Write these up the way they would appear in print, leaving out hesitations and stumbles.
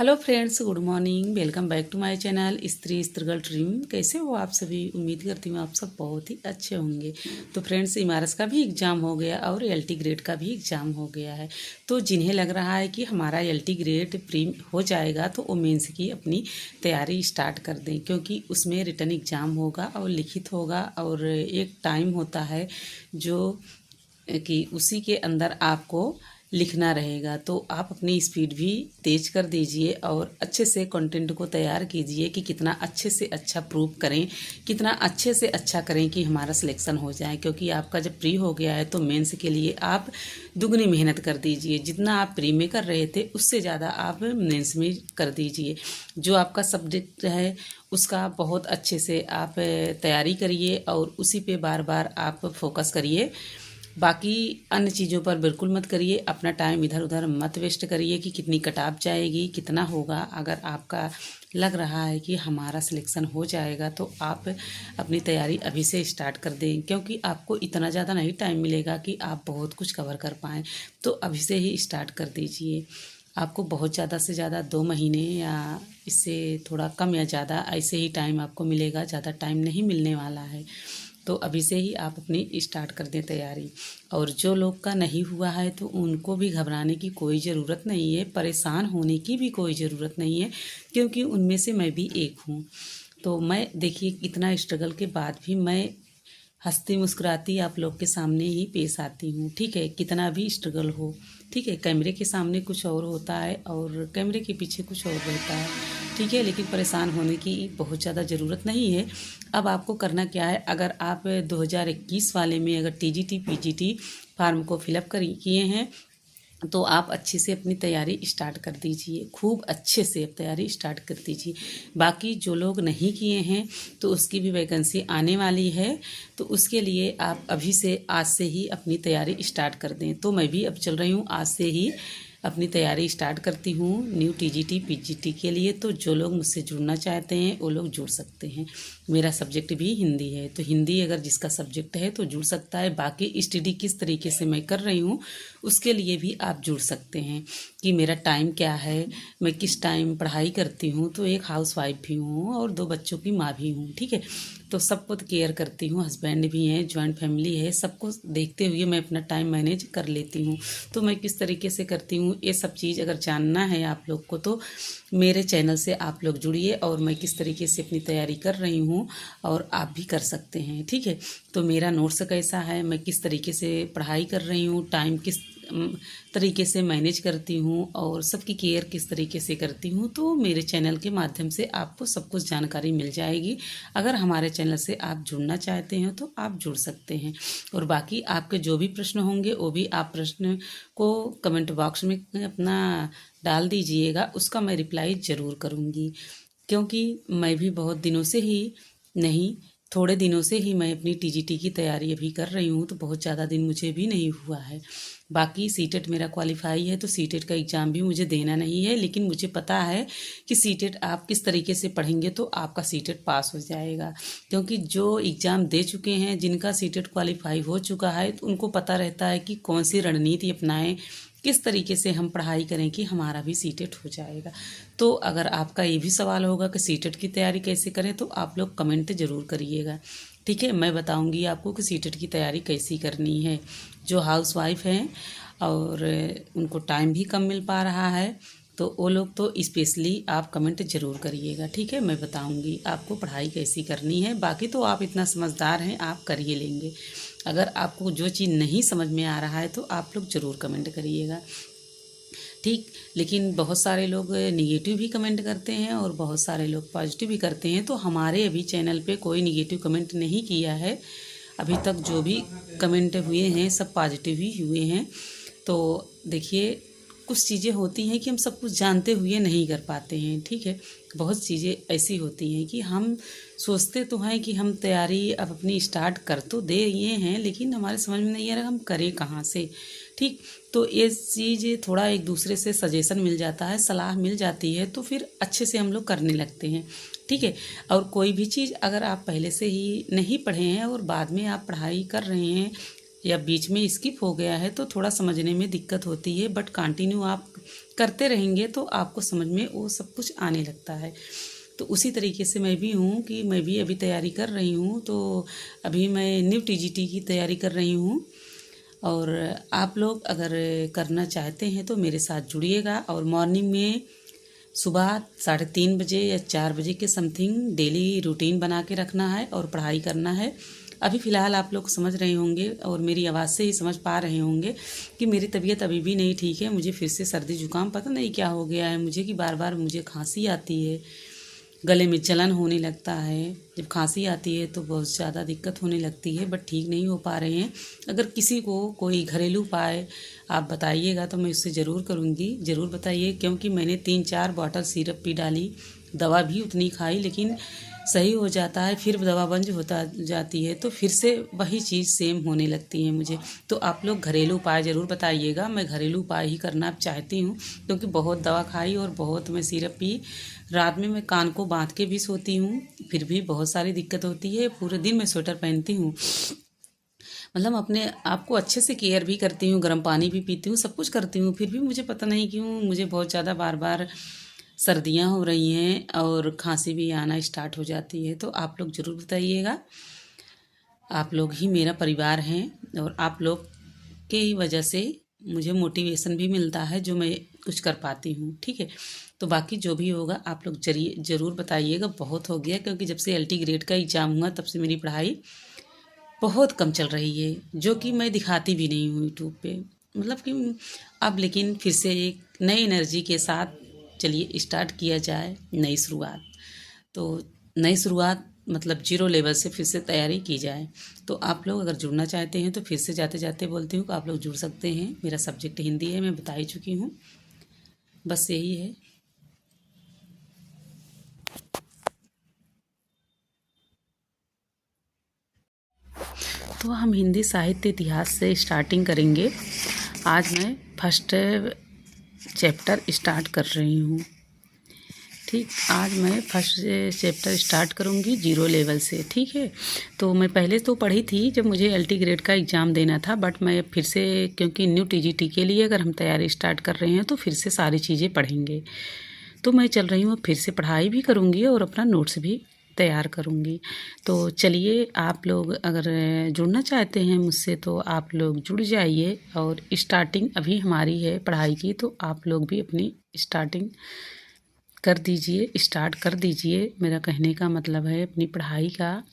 Hello friends, good morning. Welcome back to my channel स्त्री स्त्रीगल dream. कैसे हो आप सभी? उम्मीद करती हूँ आप सब बहुत ही अच्छे होंगे। तो फ्रेंड्स, इमारस का भी एग्ज़ाम हो गया और एलटी ग्रेड का भी एग्ज़ाम हो गया है। तो जिन्हें लग रहा है कि हमारा एलटी ग्रेड प्री हो जाएगा तो वो मेंस की अपनी तैयारी स्टार्ट कर दें, क्योंकि उसमें रिटन एग्ज़ाम होगा और लिखित होगा और एक टाइम होता है जो कि उसी के अंदर आपको लिखना रहेगा। तो आप अपनी स्पीड भी तेज कर दीजिए और अच्छे से कंटेंट को तैयार कीजिए कि कितना अच्छे से अच्छा प्रूव करें, कितना अच्छे से अच्छा करें कि हमारा सिलेक्शन हो जाए। क्योंकि आपका जब प्री हो गया है तो मेंस के लिए आप दुगनी मेहनत कर दीजिए। जितना आप प्री में कर रहे थे उससे ज़्यादा आप मेंस में कर दीजिए। जो आपका सब्जेक्ट है उसका बहुत अच्छे से आप तैयारी करिए और उसी पे बार बार आप फोकस करिए। बाकी अन्य चीज़ों पर बिल्कुल मत करिए। अपना टाइम इधर उधर मत वेस्ट करिए कि कितनी कटाप जाएगी, कितना होगा। अगर आपका लग रहा है कि हमारा सिलेक्शन हो जाएगा तो आप अपनी तैयारी अभी से स्टार्ट कर दें, क्योंकि आपको इतना ज़्यादा नहीं टाइम मिलेगा कि आप बहुत कुछ कवर कर पाएँ। तो अभी से ही स्टार्ट कर दीजिए। आपको बहुत ज़्यादा से ज़्यादा 2 महीने या इससे थोड़ा कम या ज़्यादा ऐसे ही टाइम आपको मिलेगा, ज़्यादा टाइम नहीं मिलने वाला है। तो अभी से ही आप अपनी स्टार्ट कर दें तैयारी। और जो लोग का नहीं हुआ है तो उनको भी घबराने की कोई ज़रूरत नहीं है, परेशान होने की भी कोई ज़रूरत नहीं है, क्योंकि उनमें से मैं भी एक हूँ। तो मैं देखिए इतना स्ट्रगल के बाद भी मैं हंसती मुस्कुराती आप लोग के सामने ही पेश आती हूँ। ठीक है, कितना भी स्ट्रगल हो। ठीक है, कैमरे के सामने कुछ और होता है और कैमरे के पीछे कुछ और रहता है। ठीक है, लेकिन परेशान होने की बहुत ज़्यादा ज़रूरत नहीं है। अब आपको करना क्या है, अगर आप 2021 वाले में अगर टीजीटी पीजीटी फार्म को फिलअप किए हैं तो आप अच्छे से अपनी तैयारी स्टार्ट कर दीजिए। खूब अच्छे से तैयारी स्टार्ट कर दीजिए। बाकी जो लोग नहीं किए हैं तो उसकी भी वैकेंसी आने वाली है, तो उसके लिए आप अभी से आज से ही अपनी तैयारी स्टार्ट कर दें। तो मैं भी अब चल रही हूँ, आज से ही अपनी तैयारी स्टार्ट करती हूँ न्यू टीजीटी पीजीटी के लिए। तो जो लोग मुझसे जुड़ना चाहते हैं वो लोग जुड़ सकते हैं। मेरा सब्जेक्ट भी हिंदी है, तो हिंदी अगर जिसका सब्जेक्ट है तो जुड़ सकता है। बाकी स्टडी किस तरीके से मैं कर रही हूँ उसके लिए भी आप जुड़ सकते हैं कि मेरा टाइम क्या है, मैं किस टाइम पढ़ाई करती हूँ। तो एक हाउस वाइफ भी हूँ और 2 बच्चों की माँ भी हूँ। ठीक है, तो सबको केयर करती हूँ, हस्बैंड भी हैं, जॉइंट फैमिली है, सबको देखते हुए मैं अपना टाइम मैनेज कर लेती हूँ। तो मैं किस तरीके से करती हूँ ये सब चीज़ अगर जानना है आप लोग को तो मेरे चैनल से आप लोग जुड़िए और मैं किस तरीके से अपनी तैयारी कर रही हूँ और आप भी कर सकते हैं। ठीक है, तो मेरा नोट्स कैसा है, मैं किस तरीके से पढ़ाई कर रही हूँ, टाइम किस तरीके से मैनेज करती हूँ और सबकी केयर किस तरीके से करती हूँ, तो मेरे चैनल के माध्यम से आपको सब कुछ जानकारी मिल जाएगी। अगर हमारे चैनल से आप जुड़ना चाहते हैं तो आप जुड़ सकते हैं। और बाकी आपके जो भी प्रश्न होंगे वो भी आप प्रश्न को कमेंट बॉक्स में अपना डाल दीजिएगा, उसका मैं रिप्लाई ज़रूर करूँगी। क्योंकि मैं भी बहुत दिनों से ही नहीं, थोड़े दिनों से ही मैं अपनी टीजीटी की तैयारी अभी कर रही हूँ, तो बहुत ज़्यादा दिन मुझे भी नहीं हुआ है। बाकी सीटेट मेरा क्वालिफाई है तो सीटेट का एग्ज़ाम भी मुझे देना नहीं है, लेकिन मुझे पता है कि सीटेट आप किस तरीके से पढ़ेंगे तो आपका सीटेट पास हो जाएगा। क्योंकि जो एग्ज़ाम दे चुके हैं, जिनका सीटेट क्वालिफाई हो चुका है, तो उनको पता रहता है कि कौन सी रणनीति अपनाएं, किस तरीके से हम पढ़ाई करें कि हमारा भी सीटेट हो जाएगा। तो अगर आपका ये भी सवाल होगा कि सीटेट की तैयारी कैसे करें तो आप लोग कमेंट ज़रूर करिएगा। ठीक है, मैं बताऊंगी आपको कि सीटेट की तैयारी कैसी करनी है। जो हाउस वाइफ हैं और उनको टाइम भी कम मिल पा रहा है तो वो लोग तो स्पेशली आप कमेंट ज़रूर करिएगा। ठीक है, मैं बताऊंगी आपको पढ़ाई कैसी करनी है। बाकी तो आप इतना समझदार हैं, आप कर ही लेंगे। अगर आपको जो चीज़ नहीं समझ में आ रहा है तो आप लोग ज़रूर कमेंट करिएगा। ठीक, लेकिन बहुत सारे लोग निगेटिव भी कमेंट करते हैं और बहुत सारे लोग पॉजिटिव भी करते हैं। तो हमारे अभी चैनल पे कोई निगेटिव कमेंट नहीं किया है। अभी तक जो भी कमेंट हुए हैं सब पॉजिटिव ही हुए हैं। तो देखिए, कुछ चीज़ें होती हैं कि हम सब कुछ जानते हुए नहीं कर पाते हैं। ठीक है, बहुत चीज़ें ऐसी होती हैं कि हम सोचते तो हैं कि हम तैयारी अब अपनी स्टार्ट कर तो दे ये हैं, लेकिन हमारे समझ में नहीं आ रहा हम करें कहाँ से। ठीक, तो ये चीज़ थोड़ा एक दूसरे से सजेशन मिल जाता है, सलाह मिल जाती है, तो फिर अच्छे से हम लोग करने लगते हैं। ठीक है, और कोई भी चीज़ अगर आप पहले से ही नहीं पढ़े हैं और बाद में आप पढ़ाई कर रहे हैं या बीच में स्किप हो गया है तो थोड़ा समझने में दिक्कत होती है, बट कंटिन्यू आप करते रहेंगे तो आपको समझ में वो सब कुछ आने लगता है। तो उसी तरीके से मैं भी हूँ कि मैं भी अभी तैयारी कर रही हूँ। तो अभी मैं न्यू टीजीटी की तैयारी कर रही हूँ, और आप लोग अगर करना चाहते हैं तो मेरे साथ जुड़िएगा। और मॉर्निंग में सुबह 3:30 बजे या 4 बजे के समथिंग डेली रूटीन बना के रखना है और पढ़ाई करना है। अभी फ़िलहाल आप लोग समझ रहे होंगे और मेरी आवाज़ से ही समझ पा रहे होंगे कि मेरी तबीयत अभी भी नहीं ठीक है। मुझे फिर से सर्दी जुकाम पता नहीं क्या हो गया है मुझे, कि बार बार मुझे खांसी आती है, गले में जलन होने लगता है। जब खांसी आती है तो बहुत ज़्यादा दिक्कत होने लगती है, बट ठीक नहीं हो पा रहे हैं। अगर किसी को कोई घरेलू उपाय आप बताइएगा तो मैं उससे ज़रूर करूँगी, ज़रूर बताइए। क्योंकि मैंने 3-4 बॉटल सिरप पी डाली, दवा भी उतनी खाई, लेकिन सही हो जाता है, फिर दवा बंद होता जाती है तो फिर से वही चीज़ सेम होने लगती है मुझे। तो आप लोग घरेलू उपाय ज़रूर बताइएगा। मैं घरेलू उपाय ही करना चाहती हूँ, क्योंकि बहुत दवा खाई और बहुत मैं सिरप पी। रात में मैं कान को बांध के भी सोती हूँ, फिर भी बहुत सारी दिक्कत होती है। पूरे दिन मैं स्वेटर पहनती हूँ, मतलब अपने आप को अच्छे से केयर भी करती हूँ, गर्म पानी भी पीती हूँ, सब कुछ करती हूँ, फिर भी मुझे पता नहीं क्यों मुझे बहुत ज़्यादा बार बार सर्दियाँ हो रही हैं और खांसी भी आना स्टार्ट हो जाती है। तो आप लोग ज़रूर बताइएगा। आप लोग ही मेरा परिवार हैं और आप लोग के ही वजह से मुझे मोटिवेशन भी मिलता है जो मैं कुछ कर पाती हूँ, ठीक है। तो बाकी जो भी होगा आप लोग ज़रूर बताइएगा। बहुत हो गया, क्योंकि जब से LT ग्रेड का एग्ज़ाम हुआ तब से मेरी पढ़ाई बहुत कम चल रही है, जो कि मैं दिखाती भी नहीं हूँ यूट्यूब पे, मतलब कि अब लेकिन फिर से एक नई एनर्जी के साथ चलिए स्टार्ट किया जाए नई शुरुआत। तो नई शुरुआत मतलब 0 लेवल से फिर से तैयारी की जाए। तो आप लोग अगर जुड़ना चाहते हैं तो फिर से जाते जाते बोलती हूँ कि आप लोग जुड़ सकते हैं। मेरा सब्जेक्ट हिंदी है, मैं बता ही चुकी हूँ, बस यही है। तो हम हिंदी साहित्य इतिहास से स्टार्टिंग करेंगे। आज मैं फर्स्ट चैप्टर स्टार्ट कर रही हूँ, ठीक। आज मैं फर्स्ट चैप्टर स्टार्ट करूँगी 0 लेवल से, ठीक है। तो मैं पहले तो पढ़ी थी जब मुझे LT ग्रेड का एग्ज़ाम देना था, बट मैं फिर से, क्योंकि न्यू TGT के लिए अगर हम तैयारी स्टार्ट कर रहे हैं तो फिर से सारी चीज़ें पढ़ेंगे। तो मैं चल रही हूँ, फिर से पढ़ाई भी करूँगी और अपना नोट्स भी तैयार करूँगी। तो चलिए, आप लोग अगर जुड़ना चाहते हैं मुझसे तो आप लोग जुड़ जाइए। और स्टार्टिंग अभी हमारी है पढ़ाई की, तो आप लोग भी अपनी स्टार्टिंग कर दीजिए, स्टार्ट कर दीजिए। मेरा कहने का मतलब है अपनी पढ़ाई का,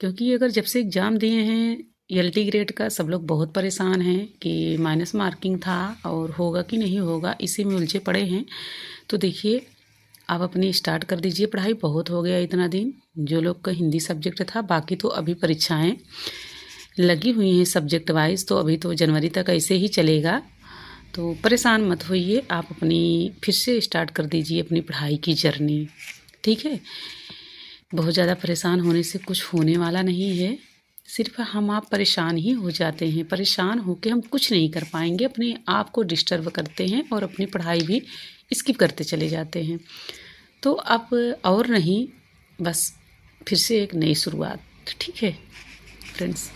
क्योंकि अगर जब से एग्ज़ाम दिए हैं LT ग्रेड का सब लोग बहुत परेशान हैं कि माइनस मार्किंग था और होगा कि नहीं होगा, इसी में उलझे पड़े हैं। तो देखिए, आप अपनी स्टार्ट कर दीजिए पढ़ाई। बहुत हो गया इतना दिन जो लोग का हिंदी सब्जेक्ट था, बाकी तो अभी परीक्षाएं लगी हुई हैं सब्जेक्ट वाइज, तो अभी तो जनवरी तक ऐसे ही चलेगा। तो परेशान मत होइए, आप अपनी फिर से स्टार्ट कर दीजिए अपनी पढ़ाई की जर्नी, ठीक है। बहुत ज़्यादा परेशान होने से कुछ होने वाला नहीं है, सिर्फ हम आप परेशान ही हो जाते हैं। परेशान होकर हम कुछ नहीं कर पाएंगे, अपने आप को डिस्टर्ब करते हैं और अपनी पढ़ाई भी स्किप करते चले जाते हैं। तो अब और नहीं, बस फिर से एक नई शुरुआत, ठीक है फ्रेंड्स।